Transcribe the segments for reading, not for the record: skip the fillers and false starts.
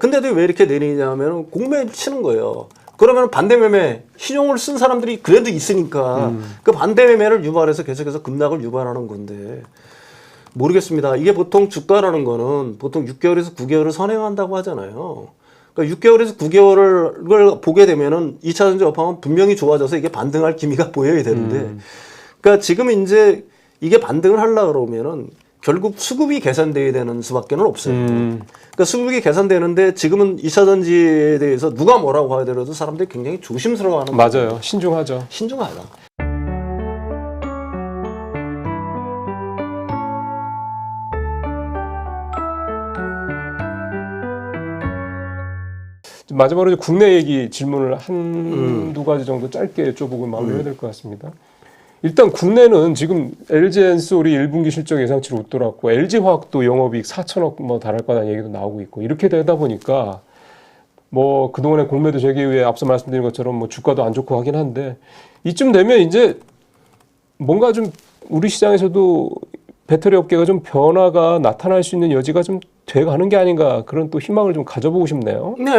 근데도 왜 이렇게 내리냐면 공매를 치는 거예요. 그러면 반대매매 신용을 쓴 사람들이 그래도 있으니까 그 반대매매를 유발해서 계속해서 급락을 유발하는 건데 모르겠습니다. 이게 보통 주가라는 거는 보통 6개월에서 9개월을 선행한다고 하잖아요. 그러니까 6개월에서 9개월을 보게 되면은 2차전지 업황은 분명히 좋아져서 이게 반등할 기미가 보여야 되는데 그러니까 지금 이제 이게 반등을 하려고 그러면은 결국 수급이 개선돼야 되는 수밖에 없어요. 그러니까 수급이 개선되는데 지금은 2차전지에 대해서 누가 뭐라고 하더라도 사람들이 굉장히 조심스러워하는 맞아요. 거예요. 신중하죠. 신중하다. 마지막으로 국내 얘기 질문을 한두 가지 정도 짧게 여쭤보고 마무리해야 될 것 같습니다. 일단 국내는 지금 LG엔솔이 1분기 실적 예상치를 웃돌았고 LG화학도 영업이익 4천억 뭐 달할 거라는 얘기도 나오고 있고 이렇게 되다 보니까 뭐 그동안의 공매도 재개 후에 앞서 말씀드린 것처럼 뭐 주가도 안 좋고 하긴 한데 이쯤 되면 이제 뭔가 좀 우리 시장에서도 배터리 업계가 좀 변화가 나타날 수 있는 여지가 좀 돼가는 게 아닌가 그런 또 희망을 좀 가져보고 싶네요. 네,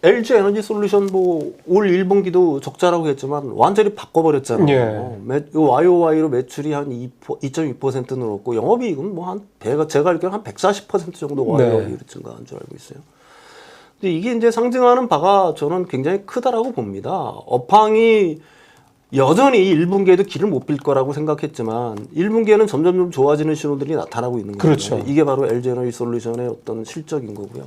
LG 에너지 솔루션 뭐 올 1분기도 적자라고 했지만 완전히 바꿔버렸잖아요. 예. YOY로 매출이 한 2.2% 늘었고 영업이익은 뭐 한 제가 알기로는 한 140% 정도 YOY로 증가한 줄 알고 있어요. 근데 이게 이제 상징하는 바가 저는 굉장히 크다라고 봅니다. 업황이 여전히 1분기에도 길을 못 빌 거라고 생각했지만 1분기에는 점점 좀 좋아지는 신호들이 나타나고 있는 거죠. 그렇죠. 이게 바로 LG 에너지 솔루션의 어떤 실적인 거고요.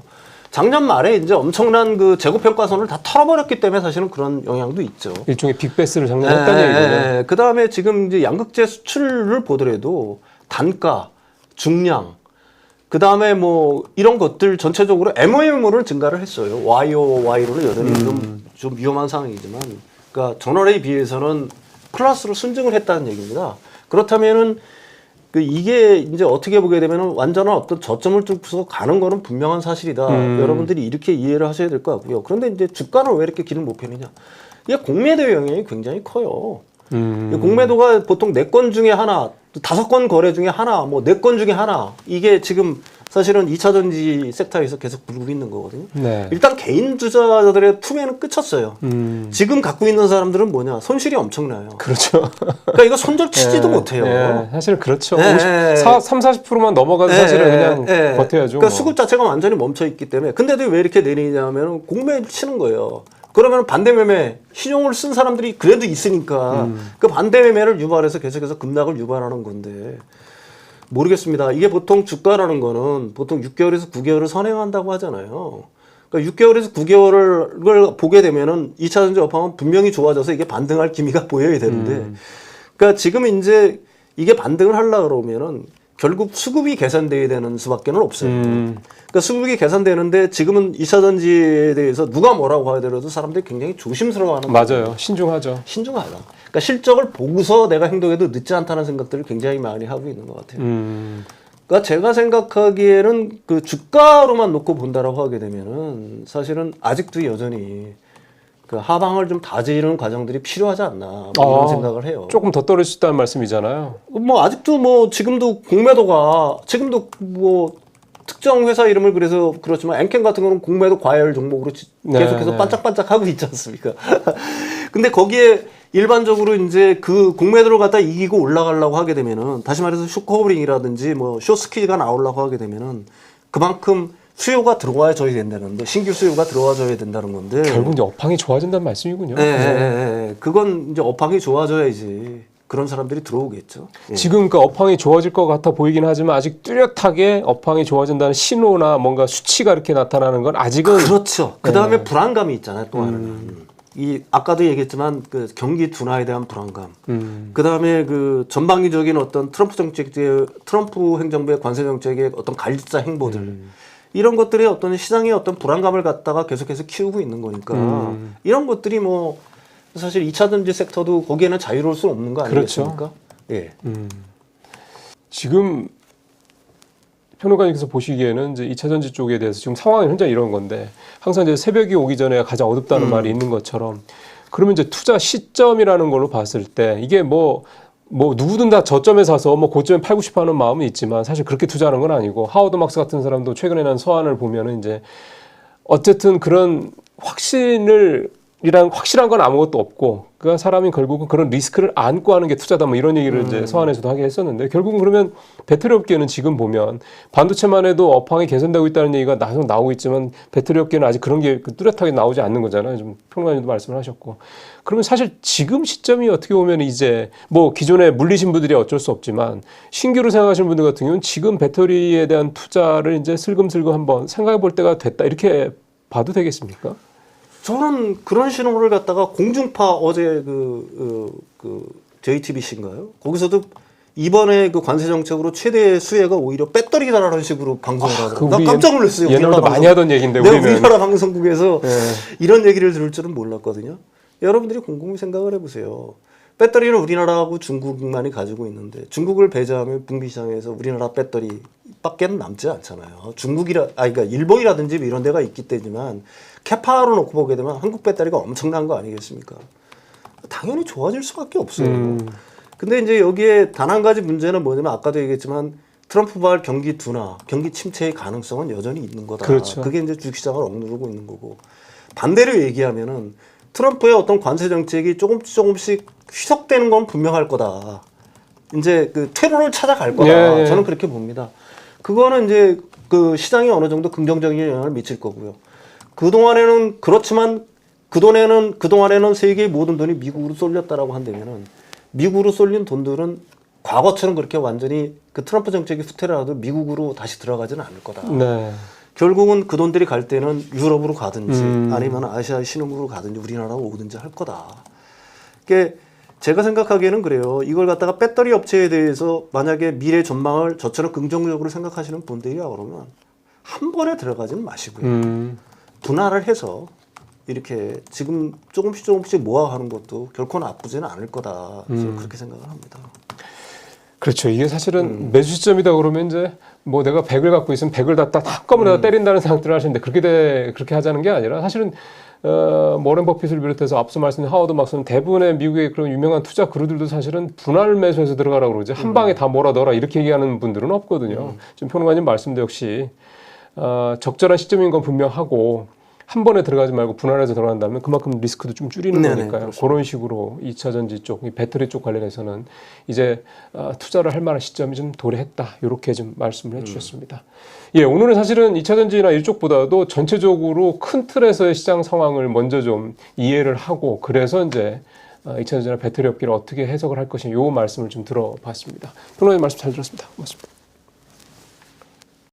작년 말에 이제 엄청난 그 재고평가선을 다 털어버렸기 때문에 사실은 그런 영향도 있죠. 일종의 빅베스를 작년에 했다는 얘기군요. 그 다음에 지금 이제 양극재 수출을 보더라도 단가, 중량, 그 다음에 뭐 이런 것들 전체적으로 MOM을 증가를 했어요. YOY로는 여전히 좀 위험한 상황이지만, 그러니까 전월에 비해서는 플러스로 순증을 했다는 얘기입니다. 그렇다면은 이게 이제 어떻게 보게 되면은 완전한 어떤 저점을 뚫고서 가는 거는 분명한 사실이다. 여러분들이 이렇게 이해를 하셔야 될 것 같고요. 그런데 이제 주가는 왜 이렇게 길을 못 펴느냐? 이게 공매도 영향이 굉장히 커요. 공매도가 보통 4건 중에 하나, 5건 거래 중에 하나, 뭐 4건 중에 하나. 이게 지금 사실은 2차전지 섹터에서 계속 불고 있는 거거든요. 네. 일단 개인 투자자들의 투매는 끝쳤어요. 지금 갖고 있는 사람들은 뭐냐? 손실이 엄청나요. 그렇죠. 그러니까 이거 손절 치지도 못해요. 사실 그렇죠. 30-40%만 넘어가도 사실은 그냥 버텨야죠. 그러니까 수급 자체가 완전히 멈춰 있기 때문에. 근데도 왜 이렇게 내리냐면 공매를 치는 거예요. 그러면 반대매매 신용을 쓴 사람들이 그래도 있으니까 그 반대매매를 유발해서 계속해서 급락을 유발하는 건데 모르겠습니다. 이게 보통 주가라는 거는 보통 6개월에서 9개월을 선행한다고 하잖아요. 그러니까 6개월에서 9개월을 보게 되면은 2차전지 업황은 분명히 좋아져서 이게 반등할 기미가 보여야 되는데 그러니까 지금 이제 이게 반등을 하려고 그러면은 결국 수급이 개선돼야 되는 수밖에 없어요. 그러니까 수급이 개선되는데 지금은 2차전지에 대해서 누가 뭐라고 하더라도 사람들이 굉장히 조심스러워하는 맞아요. 거예요. 신중하죠. 신중하다. 그러니까 실적을 보고서 내가 행동해도 늦지 않다는 생각들을 굉장히 많이 하고 있는 것 같아요. 그러니까 제가 생각하기에는 그 주가로만 놓고 본다라고 하게 되면은 사실은 아직도 여전히 그 하방을 좀 다지는 과정들이 필요하지 않나 뭐 이런 생각을 해요. 조금 더 떨어질 수 있다는 말씀이잖아요. 뭐 아직도 뭐 지금도 공매도가 지금도 뭐 특정 회사 이름을 그래서 그렇지만 엔캠 같은 거는 공매도 과열 종목으로 계속해서 반짝반짝 하고 있지 않습니까? 근데 거기에 일반적으로 이제 그 공매도를 갖다 이기고 올라가려고 하게 되면은 다시 말해서 숏커버링이라든지 뭐 숏스퀴즈가 나오려고 하게 되면은 그만큼 수요가 들어와줘야 된다는 건데 신규 수요가 들어와줘야 된다는 건데 결국 이제 업황이 좋아진다는 말씀이군요. 그건 이제 업황이 좋아져야지 그런 사람들이 들어오겠죠. 지금 그 업황이 좋아질 것 같아 보이긴 하지만 아직 뚜렷하게 업황이 좋아진다는 신호나 뭔가 수치가 이렇게 나타나는 건 아직은 그렇죠. 그 다음에 불안감이 있잖아요. 또 하나는 이 아까도 얘기했지만 그 경기 둔화에 대한 불안감. 그 다음에 그 전방위적인 어떤 트럼프 행정부의 관세 정책의 어떤 갈짓자 행보들. 이런 것들이 어떤 시장의 어떤 불안감을 갖다가 계속해서 키우고 있는 거니까 이런 것들이 뭐 사실 2차전지 섹터도 거기에는 자유로울 수 없는 거 아니겠습니까? 그렇죠. 예. 지금 평론가님께서 보시기에는 이제 2차전지 쪽에 대해서 지금 상황이 현재 이런 건데 항상 이제 새벽이 오기 전에 가장 어둡다는 말이 있는 것처럼 그러면 이제 투자 시점이라는 걸로 봤을 때 이게 뭐 누구든 다 저점에 사서 뭐 고점에 팔고 싶어 하는 마음은 있지만 사실 그렇게 투자하는 건 아니고 하워드 막스 같은 사람도 최근에 난 서한을 보면은 이제 어쨌든 그런 확실한 건 아무것도 없고, 그러니까 사람이 결국은 그런 리스크를 안고 하는 게 투자다, 뭐 이런 얘기를 이제 서한에서도 하게 했었는데, 결국은 그러면 배터리 업계는 지금 보면 반도체만 해도 업황이 개선되고 있다는 얘기가 계속 나오고 있지만, 배터리 업계는 아직 그런 게 뚜렷하게 나오지 않는 거잖아요. 좀 평론가님도 말씀을 하셨고. 그러면 사실 지금 시점이 어떻게 보면 이제 뭐 기존에 물리신 분들이 어쩔 수 없지만, 신규로 생각하시는 분들 같은 경우는 지금 배터리에 대한 투자를 이제 슬금슬금 한번 생각해 볼 때가 됐다, 이렇게 봐도 되겠습니까? 저는 그런 신호를 갖다가 공중파 어제 JTBC인가요? 거기서도 이번에 그 관세 정책으로 최대 수혜가 오히려 배터리다라는 식으로 방송을 하더라고요. 나 깜짝 놀랐어요. 옛날부터 많이 하던 얘기인데 내가 우리는 우리나라 방송국에서 이런 얘기를 들을 줄은 몰랐거든요. 여러분들이 곰곰이 생각을 해보세요. 배터리는 우리나라하고 중국만이 가지고 있는데, 중국을 배제하면 북미 시장에서 우리나라 배터리밖에는 남지 않잖아요. 그러니까 일본이라든지 이런 데가 있기 때문에 캐파로 놓고 보게 되면 한국 배터리가 엄청난 거 아니겠습니까? 당연히 좋아질 수밖에 없어요. 근데 이제 여기에 단 한 가지 문제는 뭐냐면, 아까도 얘기했지만 트럼프발 경기 둔화, 경기 침체의 가능성은 여전히 있는 거다. 그렇죠. 그게 이제 주식시장을 억누르고 있는 거고, 반대로 얘기하면은 트럼프의 어떤 관세 정책이 조금씩 희석되는 건 분명할 거다. 이제 그 퇴로를 찾아갈 거다. 저는 그렇게 봅니다. 그거는 이제 그 시장에 어느 정도 긍정적인 영향을 미칠 거고요. 그동안에는 그렇지만 그동안에는 세계의 모든 돈이 미국으로 쏠렸다라고 한다면은, 미국으로 쏠린 돈들은 과거처럼 그렇게 완전히 그 트럼프 정책이 후퇴를 하도 미국으로 다시 들어가지는 않을 거다. 네. 결국은 그 돈들이 갈 때는 유럽으로 가든지 아니면 아시아 신흥국으로 가든지 우리나라로 오든지 할 거다. 그게 제가 생각하기에는 그래요. 이걸 갖다가 배터리 업체에 대해서 만약에 미래 전망을 저처럼 긍정적으로 생각하시는 분들이야 그러면 한 번에 들어가지는 마시고요. 분할을 해서 이렇게 지금 조금씩 모아가는 것도 결코 나쁘지는 않을 거다. 저는 그렇게 생각을 합니다. 그렇죠. 이게 사실은 매수 시점이다 그러면 이제 뭐 내가 100을 갖고 있으면 100을 다 한꺼번에 다 때린다는 생각들을 하시는데, 그렇게 하자는 게 아니라, 사실은 워렌 버핏을 비롯해서 앞서 말씀드린 하워드 막스는 대부분의 미국의 그런 유명한 투자 그루들도 사실은 분할 매수해서 들어가라고 그러지, 한 방에 다 몰아 넣어라 이렇게 얘기하는 분들은 없거든요. 지금 평론가님 말씀도 역시 적절한 시점인 건 분명하고, 한 번에 들어가지 말고 분할해서 들어간다면 그만큼 리스크도 좀 줄이는 거니까요. 그렇습니다. 그런 식으로 2차전지 쪽, 이 배터리 쪽 관련해서는 이제 투자를 할 만한 시점이 좀 도래했다, 이렇게 좀 말씀을 해주셨습니다. 예, 오늘은 사실은 2차전지나 이쪽보다도 전체적으로 큰 틀에서의 시장 상황을 먼저 좀 이해를 하고, 그래서 이제 2차전지나 배터리 업계를 어떻게 해석을 할 것인가, 요 말씀을 좀 들어봤습니다. 평론가님 말씀 잘 들었습니다. 고맙습니다.